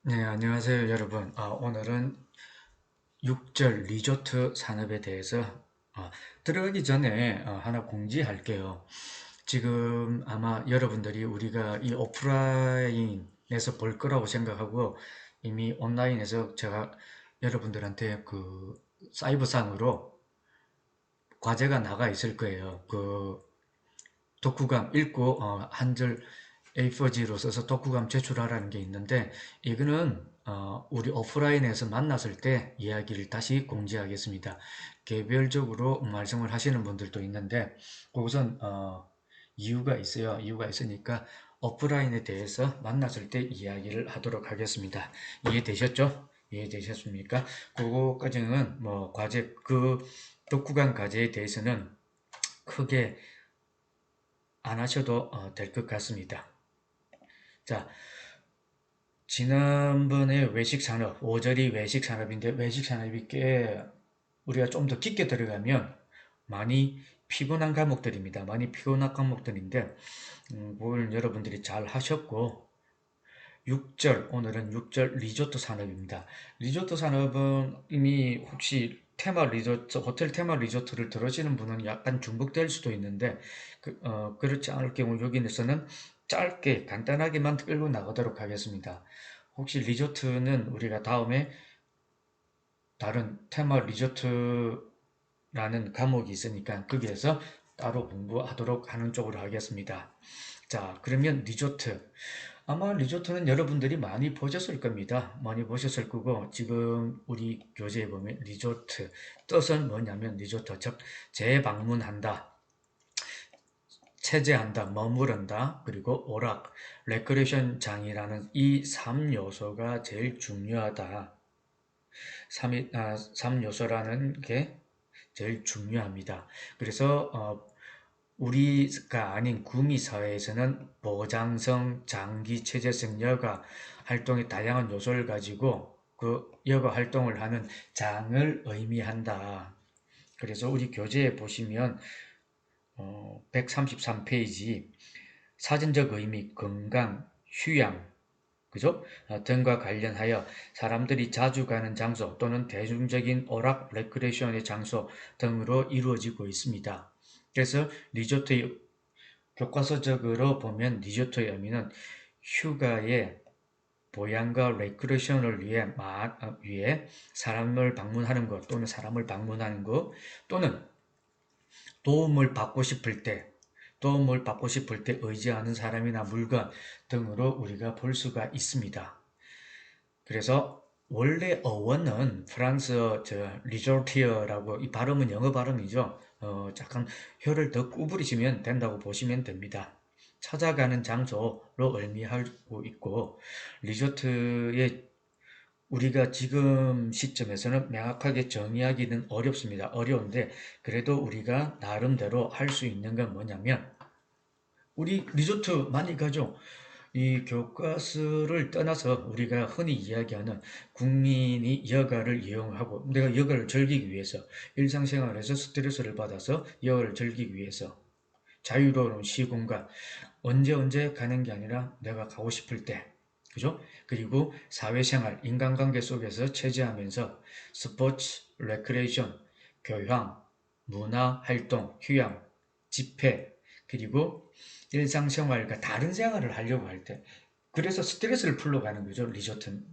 네, 안녕하세요, 여러분. 오늘은 육절 리조트 산업에 대해서 어, 들어가기 전에 하나 공지할게요. 지금 아마 여러분들이 우리가 이 오프라인에서 볼 거라고 생각하고 이미 온라인에서 제가 여러분들한테 그 사이버상으로 과제가 나가 있을 거예요. 그 독후감 읽고 한 줄 A4지로 써서 독후감 제출하라는 게 있는데 이거는 우리 오프라인에서 만났을 때 이야기를 다시 공지하겠습니다. 개별적으로 말씀을 하시는 분들도 있는데 그것은 이유가 있어요. 이유가 있으니까 오프라인에 대해서 만났을 때 이야기를 하도록 하겠습니다. 이해되셨죠? 이해되셨습니까? 그거까지는 뭐 과제 그 독후감 과제에 대해서는 크게 안 하셔도 될 것 같습니다. 자, 지난번에 외식산업, 5절이 외식산업인데 외식산업이 꽤 우리가 좀 더 깊게 들어가면 많이 피곤한 과목들입니다. 많이 피곤한 과목들인데 그걸 여러분들이 잘 하셨고 6절, 오늘은 6절 리조트 산업입니다. 리조트 산업은 이미 혹시 테마 리조트, 호텔 테마 리조트를 들으시는 분은 약간 중복될 수도 있는데 그렇지 않을 경우 여기에서는 짧게 간단하게만 끌고 나가도록 하겠습니다. 혹시 리조트는 우리가 다음에 다른 테마 리조트라는 과목이 있으니까 거기에서 따로 공부하도록 하는 쪽으로 하겠습니다. 자, 그러면 리조트. 아마 리조트는 여러분들이 많이 보셨을 겁니다. 많이 보셨을 거고, 지금 우리 교재에 보면 리조트. 뜻은 뭐냐면 리조트, 즉, 재방문한다, 체제한다, 머무른다, 그리고 오락, 레크레이션장이라는 이 3요소가 제일 중요하다. 3요소라는 게 제일 중요합니다. 그래서 우리가 아닌 구미 사회에서는 보장성, 장기, 체제성, 여가 활동의 다양한 요소를 가지고 그 여가 활동을 하는 장을 의미한다. 그래서 우리 교재에 보시면 133페이지 사전적 의미, 건강, 휴양, 그죠? 등과 관련하여 사람들이 자주 가는 장소 또는 대중적인 오락, 레크레이션의 장소 등으로 이루어지고 있습니다. 그래서 리조트의 교과서적으로 보면 리조트의 의미는 휴가의 보양과 레크레이션을 위해 사람을 방문하는 것 또는 사람을 방문하는 것 또는 도움을 받고 싶을 때 도움을 받고 싶을 때 의지하는 사람이나 물건 등으로 우리가 볼 수가 있습니다. 그래서 원래 어원은 프랑스어 리조티어라고 이 발음은 영어 발음이죠. 잠깐 혀를 더 구부리시면 된다고 보시면 됩니다. 찾아가는 장소로 의미하고 있고 리조트의 우리가 지금 시점에서는 명확하게 정의하기는 어렵습니다. 어려운데 그래도 우리가 나름대로 할 수 있는 건 뭐냐면 우리 리조트 많이 가죠. 이 교과서를 떠나서 우리가 흔히 이야기하는 국민이 여가를 이용하고 내가 여가를 즐기기 위해서 일상생활에서 스트레스를 받아서 여가를 즐기기 위해서 자유로운 시공간 언제 가는 게 아니라 내가 가고 싶을 때 그죠? 그리고 사회생활, 인간관계 속에서 체제하면서 스포츠, 레크레이션, 교양, 문화활동, 휴양, 집회, 그리고 일상생활과 다른 생활을 하려고 할 때. 그래서 스트레스를 풀러 가는 거죠, 리조트는.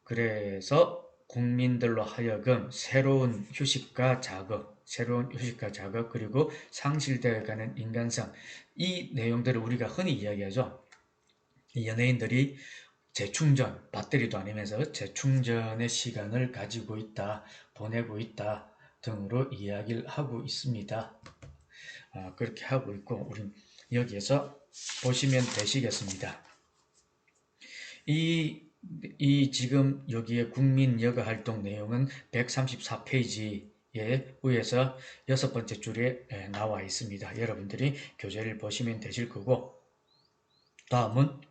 그래서 국민들로 하여금 새로운 휴식과 자극, 그리고 상실되어 가는 인간성, 이 내용들을 우리가 흔히 이야기하죠. 연예인들이 재충전, 배터리도 아니면서 재충전의 시간을 가지고 있다, 보내고 있다 등으로 이야기를 하고 있습니다. 그렇게 하고 있고, 우리 여기에서 보시면 되시겠습니다. 이, 이 지금 여기에 국민 여가 활동 내용은 134페이지에 위에서 6번째 줄에 나와 있습니다. 여러분들이 교재를 보시면 되실 거고, 다음은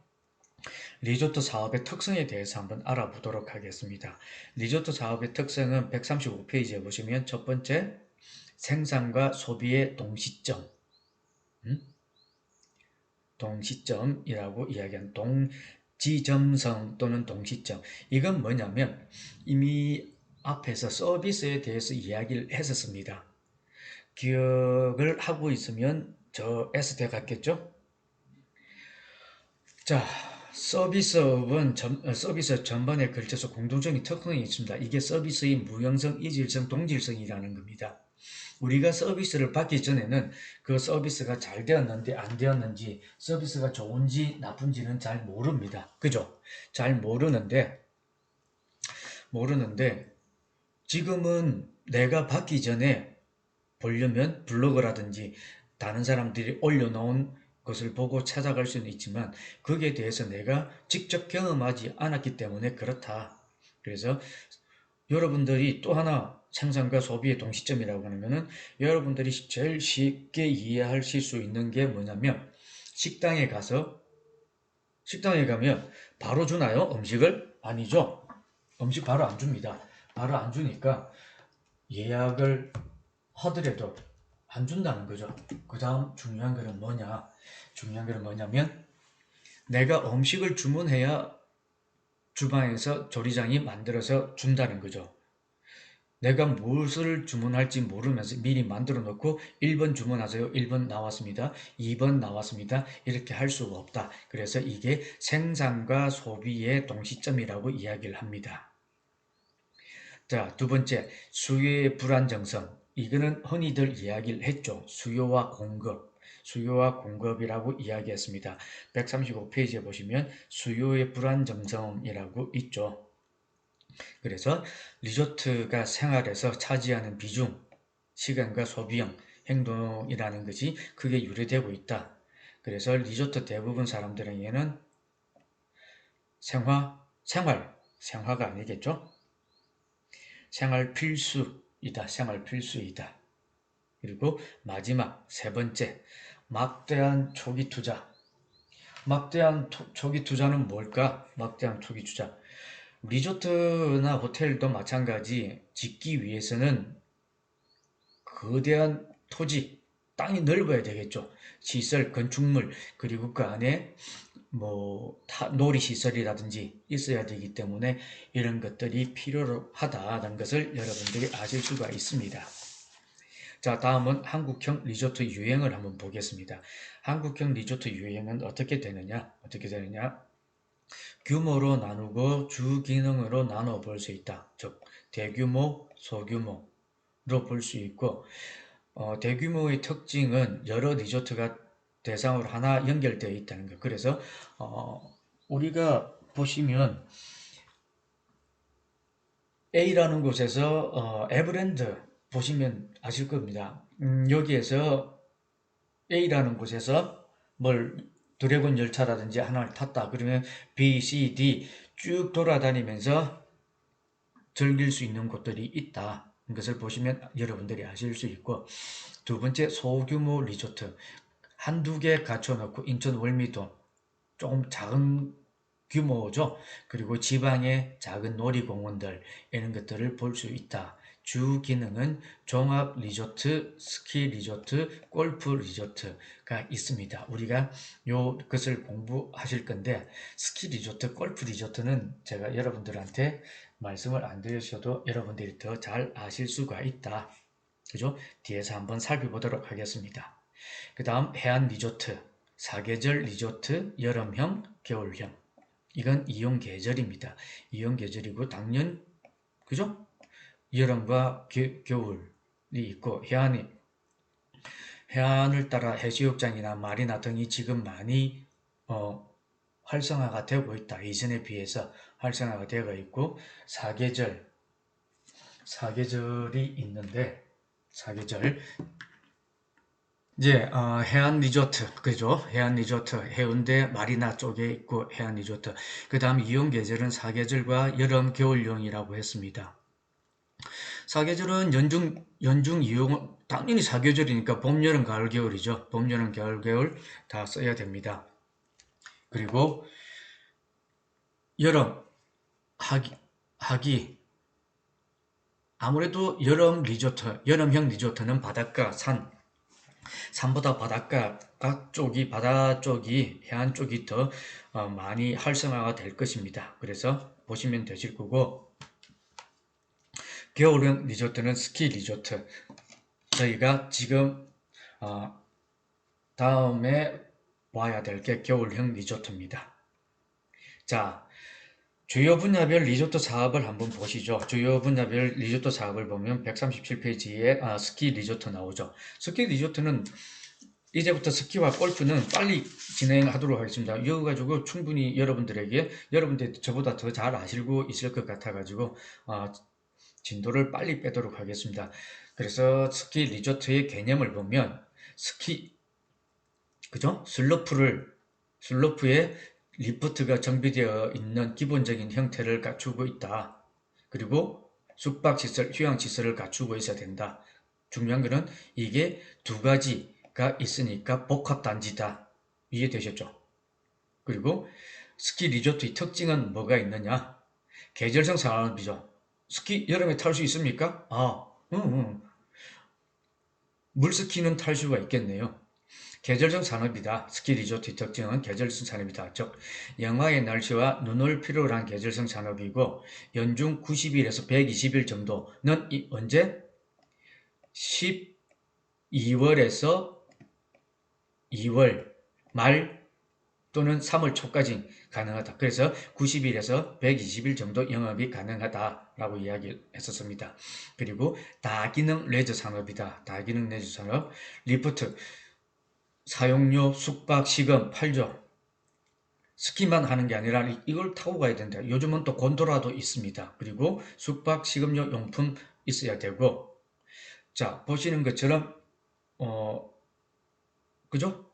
리조트 사업의 특성에 대해서 한번 알아보도록 하겠습니다. 리조트 사업의 특성은 135페이지에 보시면 첫 번째, 생산과 소비의 동시점. 음? 동시점이라고 이야기한 동지점성 또는 동시점. 이건 뭐냐면 이미 앞에서 서비스에 대해서 이야기를 했었습니다. 기억을 하고 있으면 저 S대 같겠죠? 자, 서비스 전반에 걸쳐서 공통적인 특성이 있습니다. 이게 서비스의 무형성, 이질성, 동질성이라는 겁니다. 우리가 서비스를 받기 전에는 그 서비스가 잘 되었는지 안 되었는지, 서비스가 좋은지 나쁜지는 잘 모릅니다. 그죠? 잘 모르는데 지금은 내가 받기 전에 보려면 블로그라든지 다른 사람들이 올려놓은 것을 보고 찾아갈 수는 있지만 거기에 대해서 내가 직접 경험하지 않았기 때문에 그렇다. 그래서 여러분들이 또 하나 생산과 소비의 동시점이라고 하는 것은 여러분들이 제일 쉽게 이해하실 수 있는 게 뭐냐면 식당에 가면 바로 주나요? 음식을? 아니죠. 음식 바로 안 줍니다. 바로 안 주니까 예약을 하더라도 안 준다는 거죠. 그 다음 중요한 거는 뭐냐? 중요한 거는 뭐냐면 내가 음식을 주문해야 주방에서 조리장이 만들어서 준다는 거죠. 내가 무엇을 주문할지 모르면서 미리 만들어 놓고 1번 주문하세요. 1번 나왔습니다. 2번 나왔습니다. 이렇게 할 수가 없다. 그래서 이게 생산과 소비의 동시점이라고 이야기를 합니다. 자, 두 번째, 수요의 불안정성. 이거는 흔히들 이야기를 했죠. 수요와 공급이라고 이야기했습니다. 135페이지에 보시면 수요의 불안정성이라고 있죠. 그래서 리조트가 생활에서 차지하는 비중, 시간과 소비형, 행동이라는 것이 크게 유래되고 있다. 그래서 리조트 대부분 사람들에게는 생화가 아니겠죠? 생활 필수이다. 그리고 마지막 세 번째, 막대한 초기 투자. 막대한 초기 투자는 뭘까? 막대한 초기 투자. 리조트나 호텔도 마찬가지 짓기 위해서는 거대한 토지, 땅이 넓어야 되겠죠. 시설, 건축물, 그리고 그 안에 놀이시설이라든지 있어야 되기 때문에 이런 것들이 필요하다는 것을 여러분들이 아실 수가 있습니다. 자, 다음은 한국형 리조트 유형을 한번 보겠습니다. 한국형 리조트 유형은 어떻게 되느냐? 규모로 나누고 주 기능으로 나눠 볼 수 있다. 즉, 대규모, 소규모로 볼 수 있고, 대규모의 특징은 여러 리조트가 대상으로 하나 연결되어 있다는 것. 그래서 우리가 보시면 A라는 곳에서 에버랜드 보시면 아실 겁니다. 여기에서 A라는 곳에서 드래곤 열차라든지 하나를 탔다. 그러면 B, C, D 쭉 돌아다니면서 즐길 수 있는 곳들이 있다. 것을 보시면 여러분들이 아실 수 있고, 두 번째, 소규모 리조트. 한두 개 갖춰놓고 인천 월미도 조금 작은 규모죠. 그리고 지방의 작은 놀이공원들 이런 것들을 볼 수 있다. 주 기능은 종합 리조트, 스키 리조트, 골프 리조트가 있습니다. 우리가 것을 공부하실 건데 스키 리조트, 골프 리조트는 제가 여러분들한테 말씀을 안 드리셔도 여러분들이 더 잘 아실 수가 있다. 그죠? 뒤에서 한번 살펴보도록 하겠습니다. 그 다음 해안 리조트, 사계절 리조트, 여름형, 겨울형. 이건 이용 계절입니다. 이용 계절이고 당연 그죠? 여름과 겨울이 있고 해안을 따라 해수욕장이나 마리나 등이 지금 많이 활성화가 되고 있다. 이전에 비해서 활성화가 되어 있고 사계절이 있는데 사계절 이제 해안 리조트 그죠? 해안 리조트 해운대 마리나 쪽에 있고 해안 리조트 그 다음 이용 계절은 사계절과 여름 겨울용이라고 했습니다. 사계절은 연중 이용 당연히 사계절이니까 봄 여름 가을 겨울이죠. 봄 여름 가을 겨울 다 써야 됩니다. 그리고 여름 하기 아무래도 여름형 리조트는 바닷가 산 산보다 바닷가 쪽이, 바다 쪽이, 해안 쪽이 더 많이 활성화가 될 것입니다. 그래서 보시면 되실 거고, 겨울형 리조트는 스키 리조트. 저희가 지금 어, 다음에 봐야 될 게 겨울형 리조트입니다. 자, 주요 분야별 리조트 사업을 한번 보시죠. 주요 분야별 리조트 사업을 보면 137페이지에 스키 리조트 나오죠. 스키 리조트는 이제부터 스키와 골프는 빨리 진행하도록 하겠습니다. 이거 가지고 충분히 여러분들이 저보다 더 잘 아시고 있을 것 같아가지고 진도를 빨리 빼도록 하겠습니다. 그래서 스키 리조트의 개념을 보면 스키, 그죠? 슬로프에 리프트가 정비되어 있는 기본적인 형태를 갖추고 있다. 그리고 숙박시설, 휴양시설을 갖추고 있어야 된다. 중요한 거는 이게 두 가지가 있으니까 복합단지다. 이해되셨죠? 그리고 스키 리조트의 특징은 뭐가 있느냐? 계절성 산업이죠. 스키 여름에 탈 수 있습니까? 물스키는 탈 수가 있겠네요. 계절성 산업이다. 스키 리조트의 특징은 계절성 산업이다. 즉, 영하의 날씨와 눈을 필요로 한 계절성 산업이고, 연중 90일에서 120일 정도는 언제? 12월에서 2월 말 또는 3월 초까지 가능하다. 그래서 90일에서 120일 정도 영업이 가능하다라고 이야기했었습니다. 그리고 다기능 레저 산업이다. 다기능 레저 산업, 리프트, 사용료, 숙박, 시급, 팔죠. 스키만 하는 게 아니라 이걸 타고 가야 된다. 요즘은 또 곤도라도 있습니다. 그리고 숙박, 식음료, 용품 있어야 되고, 자, 보시는 것처럼, 그죠?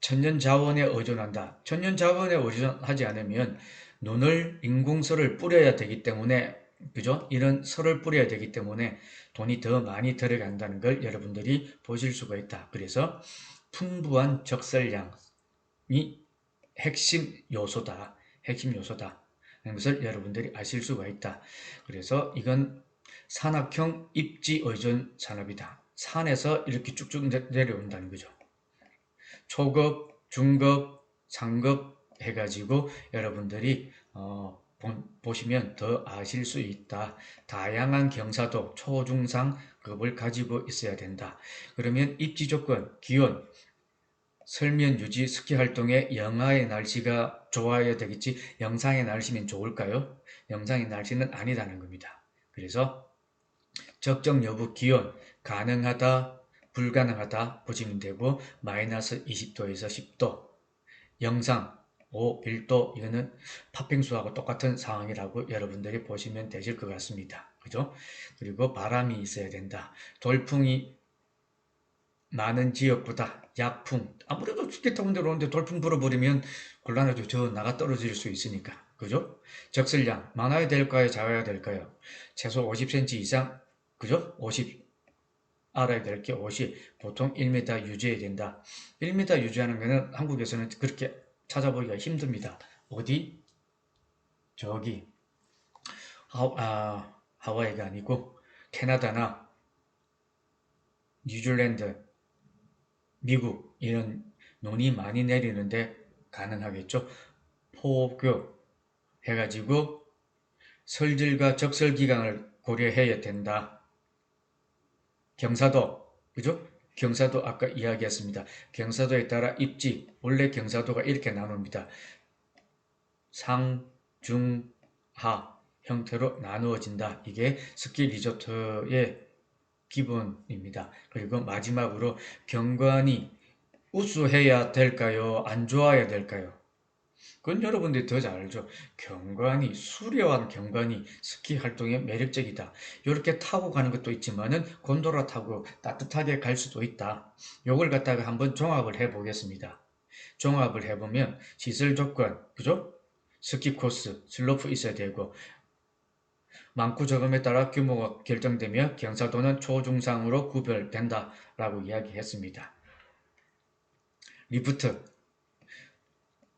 천연 자원에 의존한다. 천연 자원에 의존하지 않으면 눈을, 인공설을 뿌려야 되기 때문에, 그죠? 이런 설을 뿌려야 되기 때문에 돈이 더 많이 들어간다는 걸 여러분들이 보실 수가 있다. 그래서 풍부한 적설량이 핵심 요소다. 핵심 요소다. 하는 것을 여러분들이 아실 수가 있다. 그래서 이건 산악형 입지 의존 산업이다. 산에서 이렇게 쭉쭉 내려온다는 거죠. 초급, 중급, 상급 해가지고 여러분들이 보시면 더 아실 수 있다. 다양한 경사도 초중상급을 가지고 있어야 된다. 그러면 입지 조건, 기온, 설면 유지, 스키 활동에 영하의 날씨가 좋아야 되겠지. 영상의 날씨면 좋을까요? 영상의 날씨는 아니다는 겁니다. 그래서 적정 여부 기온 가능하다, 불가능하다 보시면 되고 마이너스 20도에서 10도 영상 5, 1도 이거는 팥빙수하고 똑같은 상황이라고 여러분들이 보시면 되실 것 같습니다. 그죠? 그리고 바람이 있어야 된다. 돌풍이 많은 지역보다 약풍 아무래도 스키 타고 내려오는데 돌풍 불어버리면 곤란하죠. 저 나가 떨어질 수 있으니까. 그죠? 적설량 많아야 될까요? 작아야 될까요? 최소 50cm 이상 그죠? 50 알아야 될 게 50 보통 1m 유지해야 된다. 1m 유지하는 거는 한국에서는 그렇게 찾아보기가 힘듭니다. 어디? 저기 하와이가 아니고 캐나다나 뉴질랜드 미국 이런 눈이 많이 내리는데 가능하겠죠. 포교 해가지고 설질과 적설 기간을 고려해야 된다. 경사도 그죠? 경사도 아까 이야기했습니다. 경사도에 따라 입지 원래 경사도가 이렇게 나눕니다. 상, 중, 하 형태로 나누어진다. 이게 스키 리조트의 기본입니다. 그리고 마지막으로 경관이 우수해야 될까요? 안 좋아야 될까요? 그건 여러분들이 더 잘 알죠. 수려한 경관이 스키 활동에 매력적이다. 이렇게 타고 가는 것도 있지만은 곤도라 타고 따뜻하게 갈 수도 있다. 요걸 갖다가 한번 종합을 해 보겠습니다. 종합을 해보면 시설 조건, 그죠? 스키 코스, 슬로프 있어야 되고 많고 적음에 따라 규모가 결정되며 경사도는 초중상으로 구별된다라고 이야기했습니다. 리프트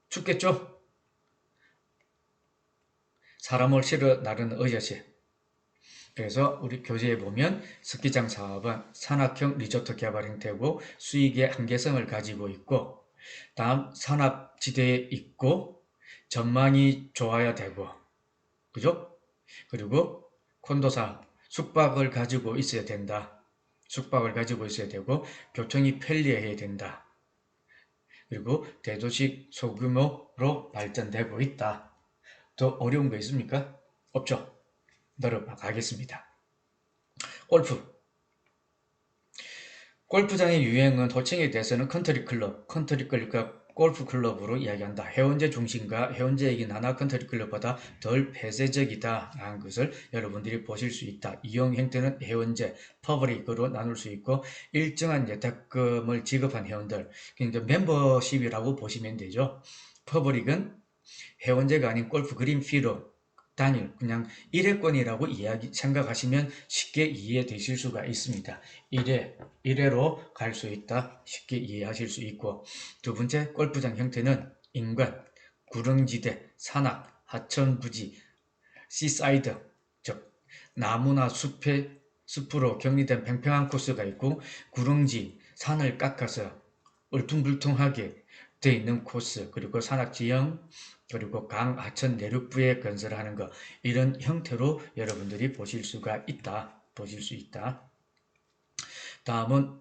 춥겠죠? 사람을 실어 나르는 의자식 그래서 우리 교재에 보면 스키장 사업은 산악형 리조트 개발 형태고 수익의 한계성을 가지고 있고, 다음 산악지대에 있고 전망이 좋아야 되고, 그죠? 그리고 콘도사 숙박을 가지고 있어야 된다. 숙박을 가지고 있어야 되고 교통이 편리해야 된다. 그리고 대도시 소규모로 발전되고 있다. 더 어려운 거 있습니까? 없죠? 넘어가겠습니다. 골프. 골프장의 유행은 호칭에 대해서는 컨트리클럽과 골프클럽으로 이야기한다. 해운제 중심과 해운제 하나 컨트리클럽보다 덜 폐쇄적이다 라는 것을 여러분들이 보실 수 있다. 이용 형태는 해운제, 퍼블릭으로 나눌 수 있고 일정한 예탁금을 지급한 회원들, 그러니까 멤버십이라고 보시면 되죠. 퍼블릭은 해운제가 아닌 골프 그린피로 단일 그냥 1회권이라고 생각하시면 쉽게 이해되실 수가 있습니다. 1회로 갈 수 있다. 쉽게 이해하실 수 있고, 두 번째 골프장 형태는 인간, 구릉지대, 산악, 하천부지, 시사이드, 즉 나무나 숲으로 격리된 평평한 코스가 있고 구릉지, 산을 깎아서 울퉁불퉁하게 되어 있는 코스, 그리고 산악지형, 그리고 강, 하천 내륙부에 건설하는 것, 이런 형태로 여러분들이 보실 수가 있다. 보실 수 있다. 다음은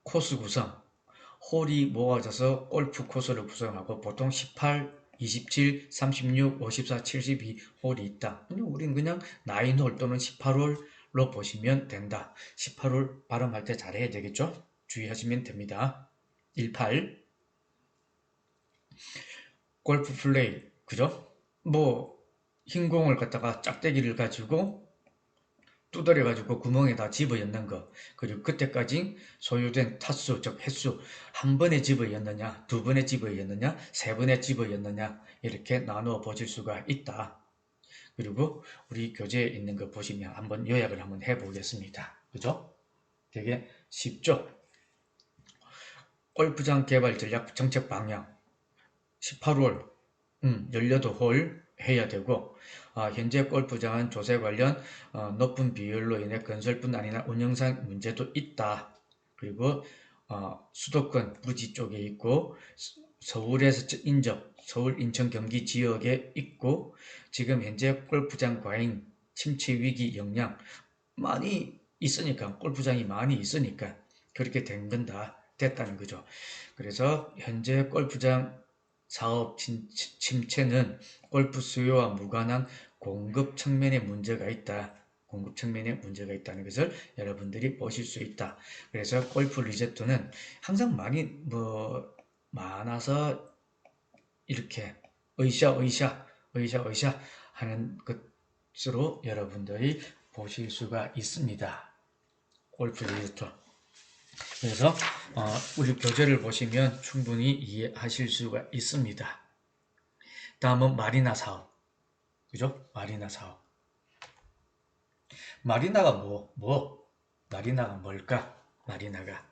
코스 구성. 홀이 모아져서 골프 코스를 구성하고 보통 18, 27, 36, 54, 72 홀이 있다. 우린 그냥 9홀 또는 18홀로 보시면 된다. 18홀 발음할 때 잘해야 되겠죠? 주의하시면 됩니다. 18 골프 플레이, 그죠? 뭐 흰 공을 갖다가 짝대기를 가지고 두드려가지고 구멍에다 집어넣는 거, 그리고 그때까지 소요된 타수, 즉 횟수, 한 번에 집어넣느냐, 두 번에 집어넣느냐, 세 번에 집어넣느냐, 이렇게 나누어 보실 수가 있다. 그리고 우리 교재에 있는 거 보시면 한번 요약을 한번 해보겠습니다. 그죠? 되게 쉽죠? 골프장 개발 전략 정책 방향 18홀, 18홀 해야 되고, 현재 골프장은 조세 관련 높은 비율로 인해 건설뿐 아니라 운영상 문제도 있다. 그리고 수도권 부지 쪽에 있고 서울에서 인접, 서울, 인천, 경기 지역에 있고 지금 현재 골프장 과잉, 침체 위기 영향 많이 있으니까, 골프장이 많이 있으니까 그렇게 된 건다. 됐다는 거죠. 그래서 현재 골프장 사업 침체는 골프 수요와 무관한 공급 측면에 문제가 있다. 공급 측면에 문제가 있다는 것을 여러분들이 보실 수 있다. 그래서 골프 리조트는 항상 많이 많아서 이렇게 의샤 하는 것으로 여러분들이 보실 수가 있습니다. 골프 리조트. 그래서 우리 교재를 보시면 충분히 이해하실 수가 있습니다. 다음은 마리나 사업. 그죠? 마리나 사업. 마리나가 마리나가 뭘까? 마리나가.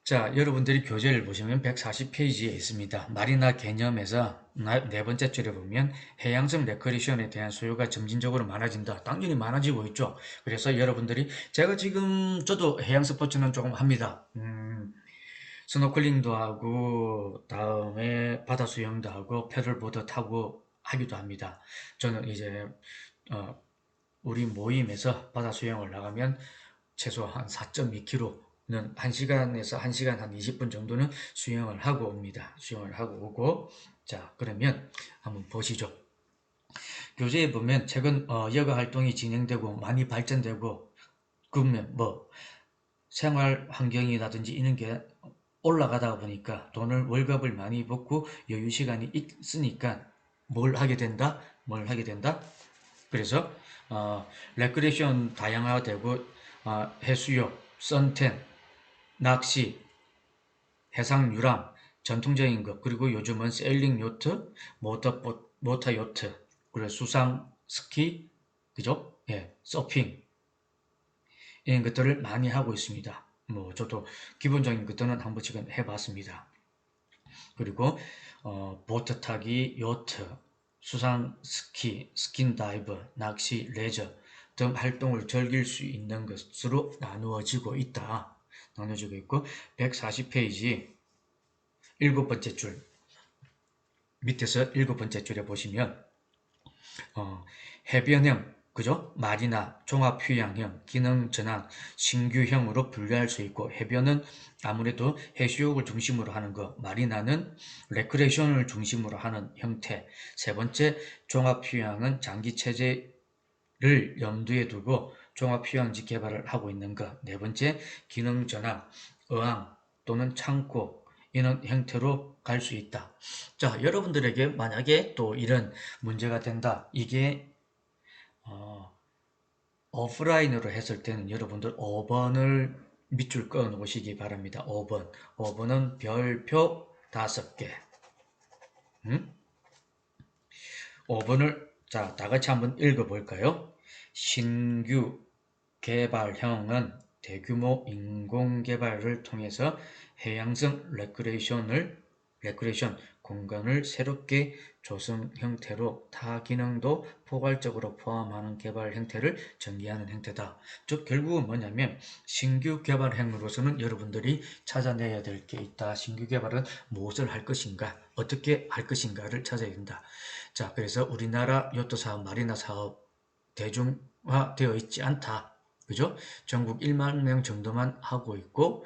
자, 여러분들이 교재를 보시면 140페이지에 있습니다. 마리나 개념에서 네 번째 줄에 보면 해양성 레크리에이션에 대한 수요가 점진적으로 많아진다. 당연히 많아지고 있죠. 그래서 여러분들이 제가 지금 저도 해양 스포츠는 조금 합니다. 스노클링도 하고 다음에 바다 수영도 하고 패들보드 타고 하기도 합니다. 저는 이제 우리 모임에서 바다 수영을 나가면 최소 한 4.2km는 1시간에서 1시간 한 20분 정도는 수영을 하고 옵니다. 수영을 하고 오고, 자, 그러면 한번 보시죠. 교재에 보면 최근 여가 활동이 진행되고 많이 발전되고, 그러면 생활 환경이라든지 이런 게 올라가다 보니까 돈을 월급을 많이 받고 여유 시간이 있으니까 뭘 하게 된다? 그래서 레크레이션 다양화되고 해수욕, 선탠, 낚시, 해상 유람, 전통적인 것, 그리고 요즘은 세일링 요트, 모터 요트, 그리고 수상 스키, 그죠? 예, 서핑 이런 것들을 많이 하고 있습니다. 저도 기본적인 것들은 한 번씩은 해봤습니다. 그리고 보트 타기, 요트, 수상 스키, 스킨다이버, 낚시, 레저 등 활동을 즐길 수 있는 것으로 나누어지고 있다. 나눠지고 있고 140페이지 일곱 번째 줄 밑에서 일곱 번째 줄에 보시면 해변형, 그죠? 마리나, 종합휴양형, 기능전환, 신규형으로 분류할 수 있고 해변은 아무래도 해수욕을 중심으로 하는 거, 마리나는 레크레이션을 중심으로 하는 형태, 세 번째 종합휴양은 장기체제를 염두에 두고 종합휴양지 개발을 하고 있는 것, 네 번째 기능전환, 어항 또는 창고, 이런 형태로 갈 수 있다. 자, 여러분들에게 만약에 또 이런 문제가 된다. 이게 오프라인으로 했을 때는 여러분들 5번을 밑줄 그어 놓으시기 바랍니다. 5번. 5번은 별표 5개. 5번을 자, 다 같이 한번 읽어 볼까요? 신규 개발형은 대규모 인공개발을 통해서 해양성 레크레이션 공간을 새롭게 조성 형태로 타 기능도 포괄적으로 포함하는 개발 형태를 전개하는 형태다. 즉 결국은 뭐냐면 신규 개발형으로서는 여러분들이 찾아내야 될 게 있다. 신규 개발은 무엇을 할 것인가, 어떻게 할 것인가를 찾아야 된다. 자, 그래서 우리나라 요트 사업, 마리나 사업 대중화되어 있지 않다. 그죠? 전국 1만 명 정도만 하고 있고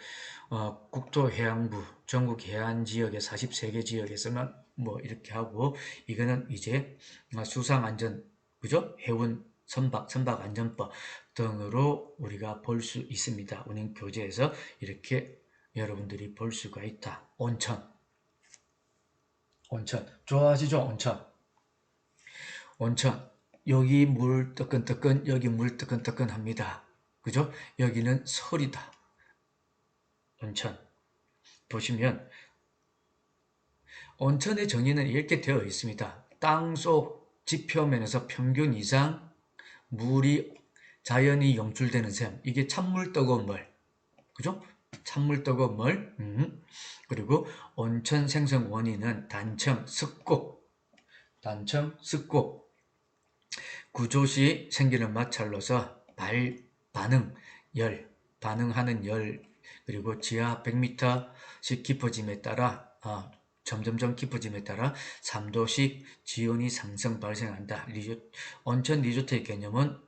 국토해양부 전국 해안지역의 43개 지역에서만 뭐 이렇게 하고 이거는 이제 수상안전 그죠? 해운 선박안전법 등으로 우리가 볼 수 있습니다. 운행교재에서 이렇게 여러분들이 볼 수가 있다. 온천 좋아하시죠? 온천 여기 물 뜨끈뜨끈 여기 물 뜨끈뜨끈합니다. 그죠? 여기는 설이다. 온천 보시면 온천의 정의는 이렇게 되어 있습니다. 땅속 지표면에서 평균 이상 물이 자연히涌출되는 샘. 이게 찬물 뜨거운 물. 그죠? 찬물 뜨거운 물. 그리고 온천 생성 원인은 단청, 습곡. 구조 시 생기는 마찰로서 반응, 반응하는 열, 그리고 지하 100m씩 깊어짐에 따라 점점점 깊어짐에 따라 3도씩 지온이 상승 발생한다. 온천 리조트의 개념은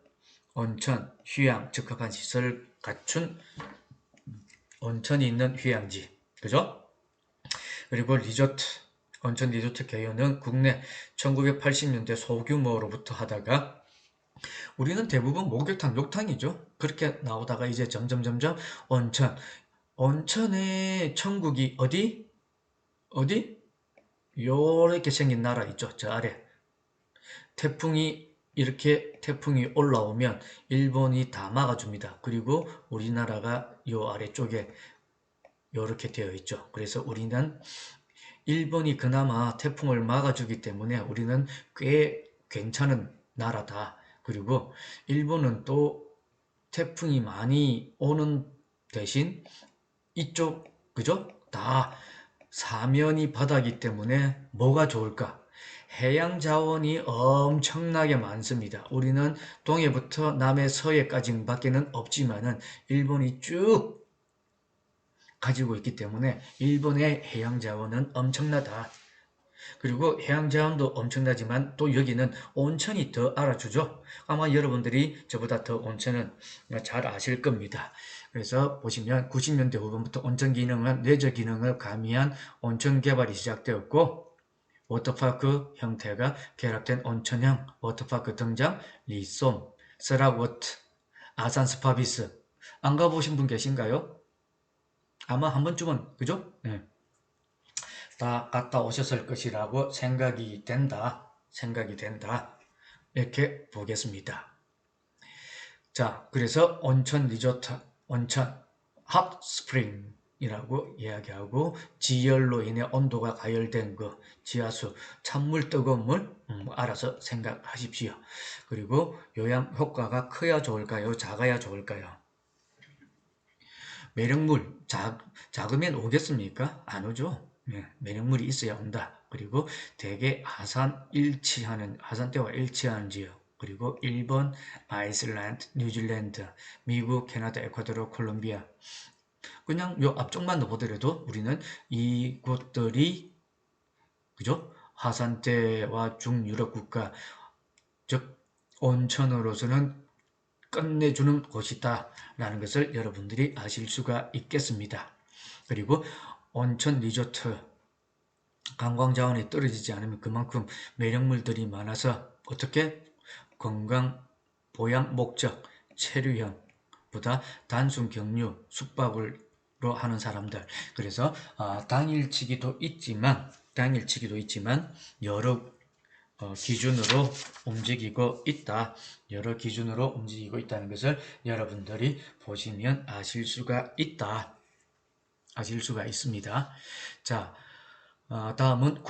온천, 휴양, 적합한 시설을 갖춘 온천이 있는 휴양지. 그죠? 그리고 온천 리조트 개요는 국내 1980년대 소규모로부터 하다가 우리는 대부분 목욕탕, 욕탕이죠. 그렇게 나오다가 이제 점점 온천의 천국이 어디? 요렇게 생긴 나라 있죠. 저 아래. 태풍이 올라오면 일본이 다 막아줍니다. 그리고 우리나라가 요 아래쪽에 요렇게 되어 있죠. 그래서 우리는 일본이 그나마 태풍을 막아주기 때문에 우리는 꽤 괜찮은 나라다. 그리고 일본은 또 태풍이 많이 오는 대신 이쪽 그죠? 다 사면이 바다이기 때문에 뭐가 좋을까? 해양 자원이 엄청나게 많습니다. 우리는 동해부터 남해 서해까지 밖에는 없지만은 일본이 쭉 가지고 있기 때문에 일본의 해양 자원은 엄청나다. 그리고 해양 자원도 엄청나지만 또 여기는 온천이 더 알아주죠. 아마 여러분들이 저보다 더 온천은 잘 아실 겁니다. 그래서 보시면 90년대 후반부터 온천 기능은 레저 기능을 가미한 온천 개발이 시작되었고 워터파크 형태가 결합된 온천형 워터파크 등장, 리솜, 스라워트, 아산 스파비스 안 가보신 분 계신가요? 아마 한 번쯤은 그죠? 네. 다 갔다 오셨을 것이라고 생각이 된다. 이렇게 보겠습니다. 자, 그래서 온천 리조트, 온천 핫스프링이라고 이야기하고 지열로 인해 온도가 가열된 거, 지하수, 찬물, 뜨거운 물 알아서 생각하십시오. 그리고 요양 효과가 커야 좋을까요? 작아야 좋을까요? 매력물 작으면 오겠습니까? 안 오죠. 매력물이 있어야 온다. 그리고 대개 하산대와 일치하는 지역. 그리고 일본, 아이슬란드, 뉴질랜드, 미국, 캐나다, 에콰도르, 콜롬비아. 그냥 요 앞쪽만 보더라도 우리는 이곳들이 그죠? 하산대와 중유럽 국가, 즉 온천으로서는 끝내주는 곳이다 라는 것을 여러분들이 아실 수가 있겠습니다. 그리고 온천 리조트 관광 자원이 떨어지지 않으면 그만큼 매력물들이 많아서 어떻게 건강 보양 목적 체류형보다 단순 경유 숙박으로 하는 사람들 그래서 당일치기도 있지만 여러 기준으로 움직이고 있다. 여러 기준으로 움직이고 있다는 것을 여러분들이 보시면 아실 수가 있습니다. 자, 다음은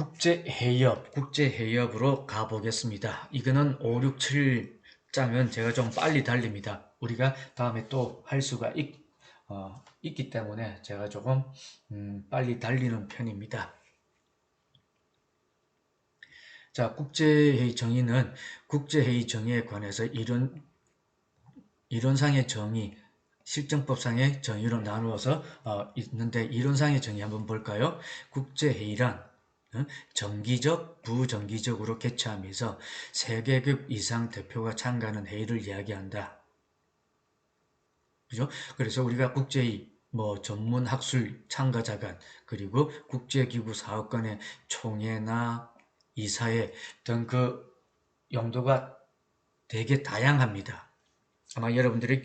국제해협으로 가보겠습니다. 이거는 5, 6, 7장은 제가 좀 빨리 달립니다. 우리가 다음에 또 할 수가 있기 때문에 제가 조금 빨리 달리는 편입니다. 자, 국제회의 정의는 국제회의 정의에 관해서 이론상의 정의, 실정법상의 정의로 나누어서 있는데 이론상의 정의 한번 볼까요? 국제회의란 정기적, 부정기적으로 개최하면서 세계급 이상 대표가 참가하는 회의를 이야기한다. 그죠? 그래서 우리가 국제회의, 전문 학술 참가자간, 그리고 국제기구 사업간의 총회나 이사회 등 그 용도가 되게 다양합니다. 아마 여러분들이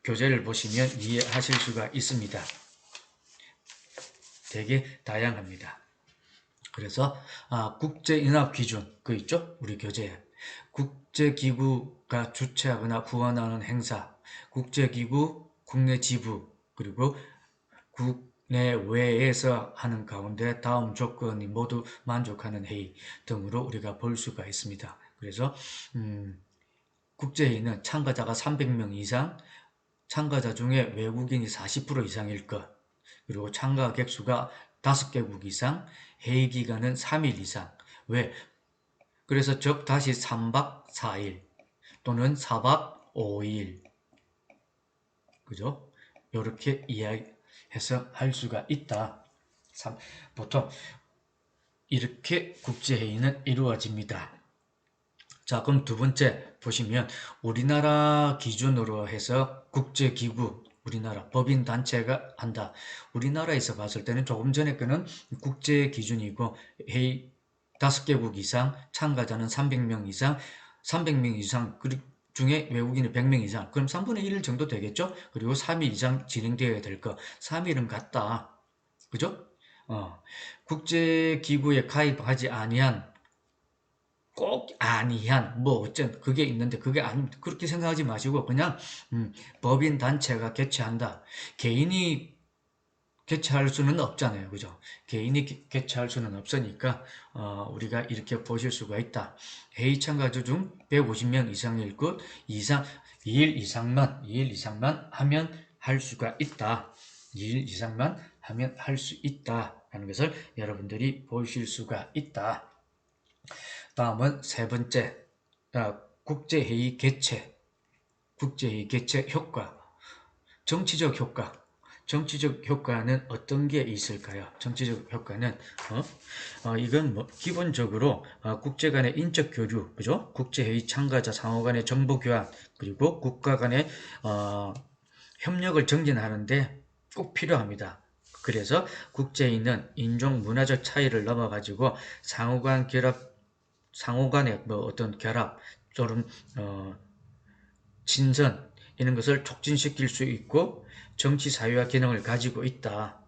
교재를 보시면 이해하실 수가 있습니다. 되게 다양합니다. 그래서 국제인합 기준 그 있죠? 우리 교재에 국제기구가 주최하거나 후원하는 행사, 국제기구 국내 지부 그리고 국내외에서 하는 가운데 다음 조건이 모두 만족하는 회의 등으로 우리가 볼 수가 있습니다. 그래서 국제회의는 참가자가 300명 이상, 참가자 중에 외국인이 40% 이상일 것, 그리고 참가 객수가 5개국 이상, 회의 기간은 3일 이상. 왜? 그래서 즉 다시 3박 4일 또는 4박 5일 그죠? 이렇게 이야기해서 할 수가 있다. 보통 이렇게 국제회의는 이루어집니다. 자, 그럼 두 번째 보시면 우리나라 기준으로 해서 국제기구, 우리나라 법인단체가 한다. 우리나라에서 봤을 때는 조금 전에 거는 국제기준이고 회의 5개국 이상, 참가자는 300명 이상, 300명 이상, 그 중에 외국인이 100명 이상, 그럼 3분의 1 정도 되겠죠? 그리고 3일 이상 진행되어야 될 거. 3일은 같다. 그죠? 국제기구에 가입하지 아니한 꼭 아니한 어쩐 그게 있는데 그게 아닙니다. 그렇게 생각하지 마시고 그냥 법인 단체가 개최한다. 개인이 개최할 수는 없잖아요. 그죠? 개인이 개최할 수는 없으니까 우리가 이렇게 보실 수가 있다. 회의 참가자 중 150명 이상일 것 2일 이상만 하면 할 수가 있다. 2일 이상만 하면 할 수 있다. 라는 것을 여러분들이 보실 수가 있다. 다음은 세 번째, 국제회의 개최 효과, 정치적 효과. 정치적 효과는 어떤 게 있을까요? 정치적 효과는 이건 기본적으로 국제 간의 인적 교류, 그죠? 국제회의 참가자 상호 간의 정보 교환, 그리고 국가 간의 협력을 증진하는데 꼭 필요합니다. 그래서 국제회의는 인종 문화적 차이를 넘어가지고 상호 간의 어떤 결합 또는 친선 이런 것을 촉진시킬 수 있고 정치 사회화 기능을 가지고 있다.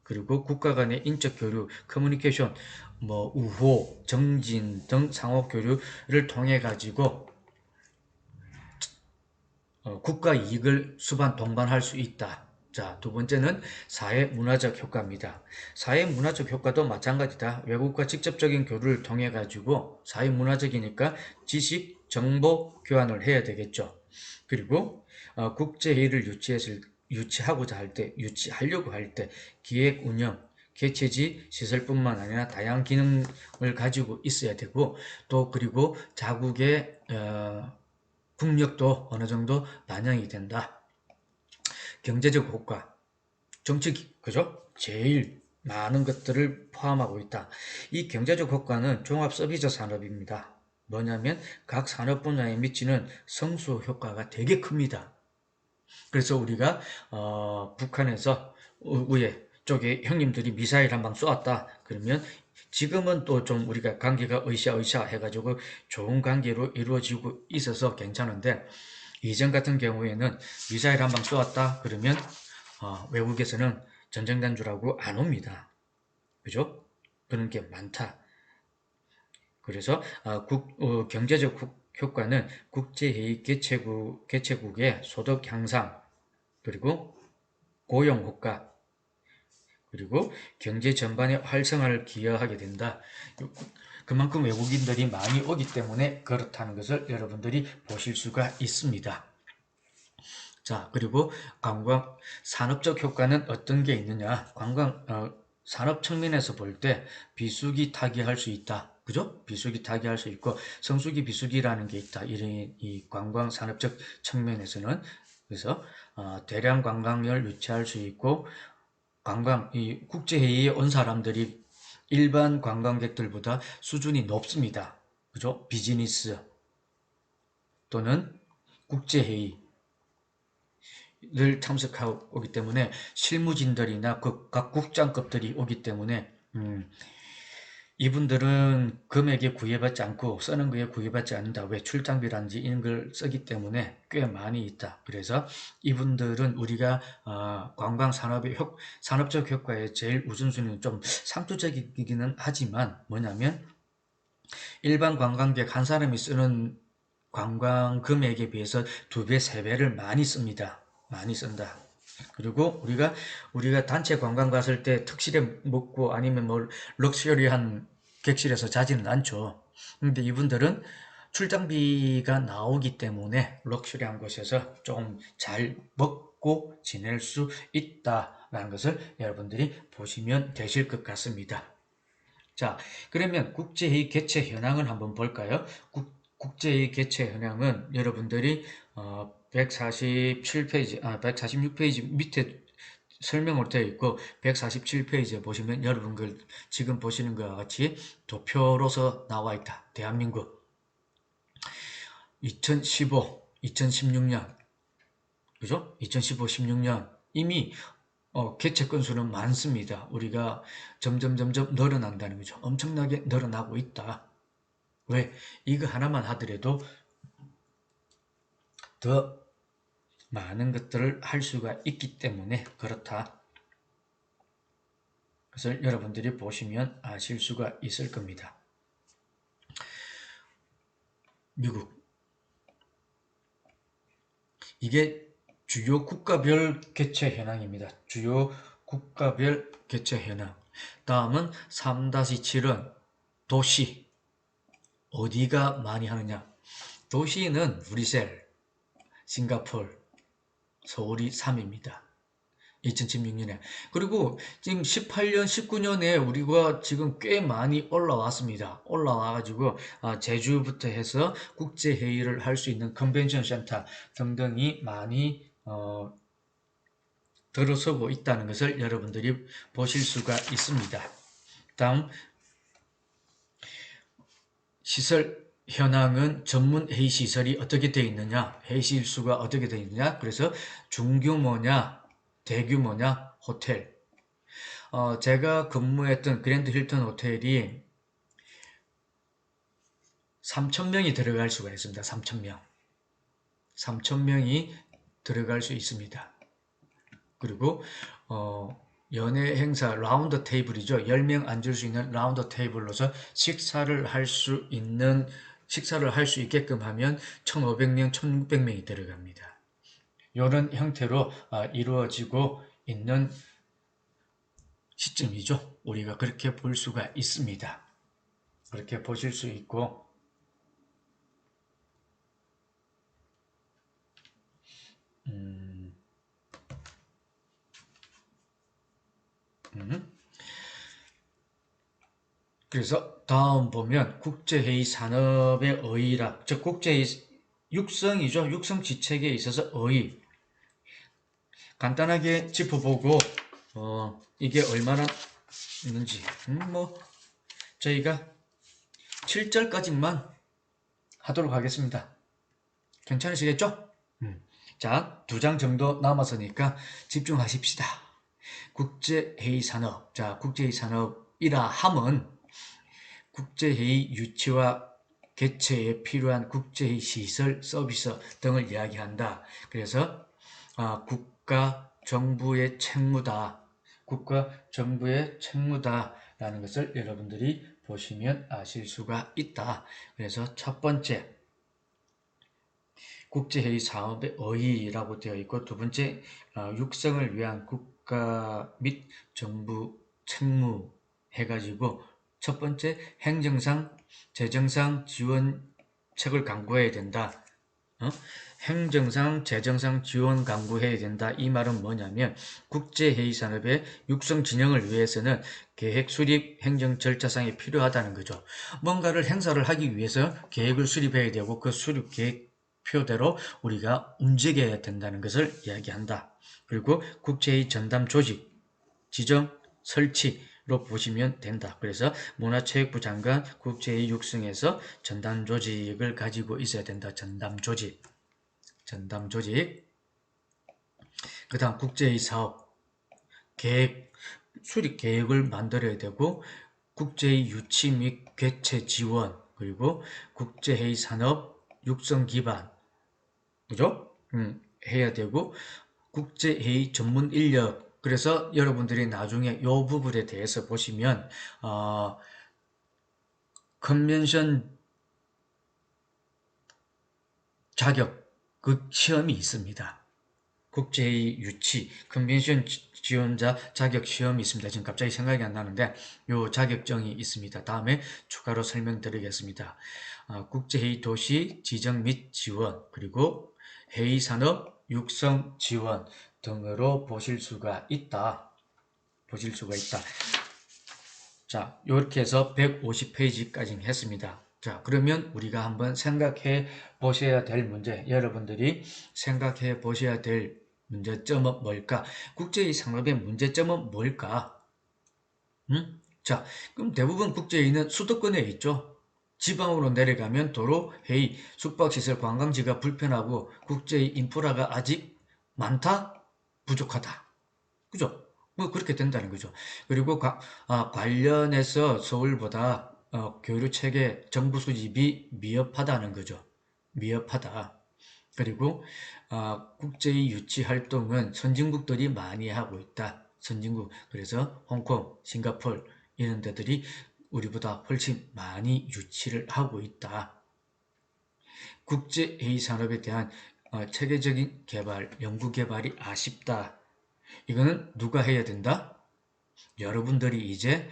그리고 국가 간의 인적 교류, 커뮤니케이션, 우호, 정진 등 상호 교류를 통해 가지고 국가 이익을 동반할 수 있다. 자, 두 번째는 사회 문화적 효과입니다. 사회 문화적 효과도 마찬가지다. 외국과 직접적인 교류를 통해 가지고 사회 문화적이니까 지식, 정보 교환을 해야 되겠죠. 그리고 국제회의를 유치하려고 할 때 기획 운영, 개체지 시설뿐만 아니라 다양한 기능을 가지고 있어야 되고, 또 그리고 자국의 국력도 어느 정도 반영이 된다. 경제적 효과, 정책, 그죠? 제일 많은 것들을 포함하고 있다. 이 경제적 효과는 종합 서비스 산업입니다. 뭐냐면 각 산업 분야에 미치는 성수 효과가 되게 큽니다. 그래서 우리가 북한에서 위에 쪽에 형님들이 미사일 한 방 쏘았다. 그러면 지금은 또 좀 우리가 관계가 으쌰으쌰 해가지고 좋은 관계로 이루어지고 있어서 괜찮은데, 이전 같은 경우에는 미사일 한 방 쏘았다. 그러면 외국에서는 전쟁 난 줄 알고 안 옵니다. 그죠? 그런 게 많다. 그래서 경제적 효과는 국제회의 개최국의 소득 향상, 그리고 고용 효과, 그리고 경제 전반의 활성화를 기여하게 된다. 그만큼 외국인들이 많이 오기 때문에 그렇다는 것을 여러분들이 보실 수가 있습니다. 자, 그리고 관광 산업적 효과는 어떤 게 있느냐? 산업 측면에서 볼 때 비수기 타기할 수 있다. 그죠? 비수기 타기할 수 있고 성수기 비수기라는 게 있다. 이 관광 산업적 측면에서는. 그래서 대량 관광을 유치할 수 있고, 이 국제회의에 온 사람들이 일반 관광객들보다 수준이 높습니다. 그죠? 비즈니스 또는 국제회의 를 참석하고 오기 때문에 실무진들이나 각 국장급들이 오기 때문에 이분들은 금액에 구애받지 않고 쓰는 거에 구애받지 않는다. 왜? 출장비라든지 이런 걸 쓰기 때문에 꽤 많이 있다. 그래서 이분들은 우리가 관광 산업의 산업적 효과의 제일 우선순위는 좀 상투적이기는 하지만, 뭐냐면 일반 관광객 한 사람이 쓰는 관광 금액에 비해서 2배, 3배를 많이 씁니다. 많이 쓴다. 그리고 우리가 단체 관광 갔을 때 특실에 묵고 아니면 뭐 럭셔리한 객실에서 자지는 않죠. 근데 이분들은 출장비가 나오기 때문에 럭셔리한 곳에서 좀 잘 먹고 지낼 수 있다라는 것을 여러분들이 보시면 되실 것 같습니다. 자, 그러면 국제회의 개최 현황을 한번 볼까요? 국제회의 개최 현황은 여러분들이 147페이지, 146페이지 밑에 설명으로 되어 있고, 147페이지에 보시면 여러분들 지금 보시는 것과 같이 도표로서 나와 있다. 대한민국 2015, 2016년, 그죠? 2015, 16년 이미 개체 건수는 많습니다. 우리가 점점 늘어난다는 거죠. 엄청나게 늘어나고 있다. 왜? 이거 하나만 하더라도 더 많은 것들을 할 수가 있기 때문에 그렇다. 그것을 여러분들이 보시면 아실 수가 있을 겁니다. 미국. 이게 주요 국가별 개체 현황입니다. 주요 국가별 개체 현황. 다음은 3-7은 도시. 어디가 많이 하느냐? 도시는 브뤼셀, 싱가폴, 서울이 3위입니다. 2016년에. 그리고 지금 18년, 19년에 우리가 지금 꽤 많이 올라왔습니다. 올라와가지고 제주부터 해서 국제회의를 할 수 있는 컨벤션 센터 등등이 많이 들어서고 있다는 것을 여러분들이 보실 수가 있습니다. 다음 시설 현황은 전문 회의 시설이 어떻게 되어 있느냐, 회의 실수가 어떻게 되어 있느냐. 그래서 중규모냐, 대규모냐, 호텔. 제가 근무했던 그랜드 힐튼 호텔이 3,000명이 들어갈 수가 있습니다. 3,000명. 3,000명이 들어갈 수 있습니다. 그리고 연예 행사 라운드 테이블이죠. 10명 앉을 수 있는 라운드 테이블로서 식사를 할 수 있게끔 하면 1,500명, 1,600명이 들어갑니다. 이런 형태로 이루어지고 있는 시점이죠. 우리가 그렇게 볼 수가 있습니다. 그렇게 보실 수 있고, 그래서 다음 보면 국제회의 산업의 의의라, 즉 국제회의 육성이죠. 육성 지책에 있어서 의의 간단하게 짚어보고 이게 얼마나 있는지 뭐 저희가 7절까지만 하도록 하겠습니다. 괜찮으시겠죠? 자, 2장 정도 남았으니까 집중하십시다. 국제회의 산업. 자, 국제회의 산업이라 함은 국제회의 유치와 개최에 필요한 국제회의 시설, 서비스 등을 이야기한다. 그래서 국가, 정부의 책무다. 국가, 정부의 책무다라는 것을 여러분들이 보시면 아실 수가 있다. 그래서 첫 번째, 국제회의 사업의 의의라고 되어 있고, 두 번째, 육성을 위한 국가 및 정부 책무 해가지고, 첫 번째, 행정상, 재정상 지원책을 강구해야 된다. 행정상, 재정상 지원 강구해야 된다. 이 말은 뭐냐면 국제회의 산업의 육성 진영을 위해서는 계획 수립, 행정 절차상이 필요하다는 거죠. 뭔가를 행사를 하기 위해서 계획을 수립해야 되고 그 수립 계획표대로 우리가 움직여야 된다는 것을 이야기한다. 그리고 국제회의 전담 조직, 지정, 설치로 보시면 된다. 그래서 문화체육부 장관 국제회의 육성에서 전담 조직을 가지고 있어야 된다. 전담 조직. 그 다음 국제회의 사업 계획, 수립 계획을 만들어야 되고 국제회의 유치 및 개최 지원, 그리고 국제회의 산업 육성 기반, 그죠? 해야 되고 국제회의 전문 인력. 그래서 여러분들이 나중에 이 부분에 대해서 보시면 컨벤션 자격 그 시험이 있습니다. 국제회의 유치, 컨벤션 지원자 자격 시험이 있습니다. 지금 갑자기 생각이 안 나는데 요 자격증이 있습니다. 다음에 추가로 설명드리겠습니다. 국제회의 도시 지정 및 지원, 그리고 회의 산업 육성 지원 등으로 보실 수가 있다. 자, 이렇게 해서 150페이지까지 했습니다. 자, 그러면 우리가 한번 생각해 보셔야 될 문제, 여러분들이 생각해 보셔야 될 문제점은 뭘까? 국제회의 산업의 문제점은 뭘까? 자, 그럼 대부분 국제회의는 수도권에 있죠. 지방으로 내려가면 도로, 회의, 숙박시설, 관광지가 불편하고 국제회의 인프라가 아직 많다? 부족하다. 그죠? 뭐 그렇게 된다는 거죠. 그리고 관련해서 서울보다 교류 체계 정부 수집이 미흡하다는 거죠. 미흡하다. 그리고 국제의 유치 활동은 선진국들이 많이 하고 있다. 선진국. 그래서 홍콩, 싱가포르 이런 데들이 우리보다 훨씬 많이 유치를 하고 있다. 국제회의 산업에 대한 체계적인 개발, 연구 개발이 아쉽다. 이거는 누가 해야 된다? 여러분들이 이제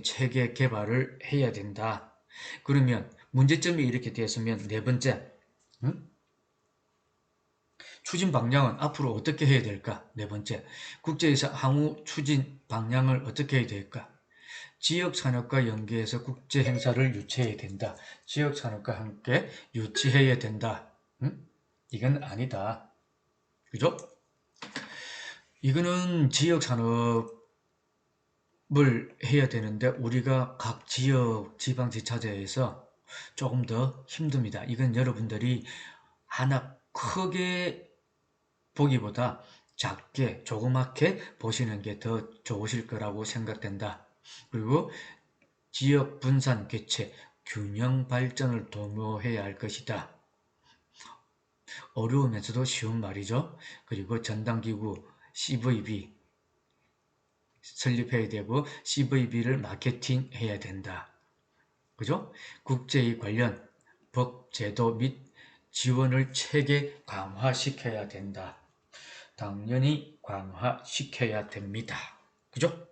체계 개발을 해야 된다. 그러면 문제점이 이렇게 되었으면 네 번째, 추진 방향은 앞으로 어떻게 해야 될까? 네 번째, 국제에서 향후 추진 방향을 어떻게 해야 될까? 지역 산업과 연계해서 국제 행사를 유치해야 된다. 지역 산업과 함께 유치해야 된다. 이건 아니다. 그죠? 이거는 지역 산업을 해야 되는데 우리가 각 지역 지방지자체에서 조금 더 힘듭니다. 이건 여러분들이 하나 크게 보기보다 작게 조그맣게 보시는 게 더 좋으실 거라고 생각된다. 그리고 지역 분산 개체 균형 발전을 도모해야 할 것이다. 어려우면서도 쉬운 말이죠. 그리고 전담기구 CVB 설립해야 되고 CVB를 마케팅해야 된다. 그죠? 국제의 관련 법, 제도 및 지원을 체계 강화시켜야 된다. 당연히 강화시켜야 됩니다. 그죠?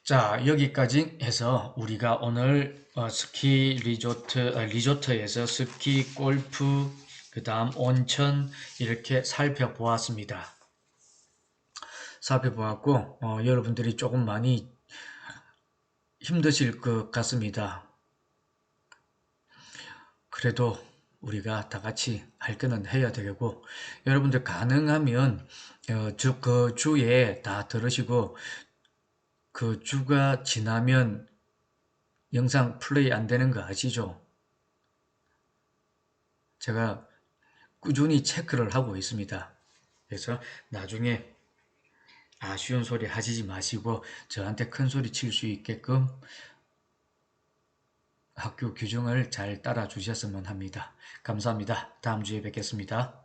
자, 여기까지 해서 우리가 오늘 스키 리조트에서 스키, 골프, 그 다음 온천 이렇게 살펴보았습니다. 살펴보았고 여러분들이 조금 많이 힘드실 것 같습니다. 그래도 우리가 다 같이 할 거는 해야 되고, 여러분들 가능하면 그 주에 다 들으시고, 그 주가 지나면 영상 플레이 안 되는 거 아시죠? 제가 꾸준히 체크를 하고 있습니다. 그래서 나중에 아쉬운 소리 하시지 마시고 저한테 큰 소리 칠 수 있게끔 학교 규정을 잘 따라 주셨으면 합니다. 감사합니다. 다음 주에 뵙겠습니다.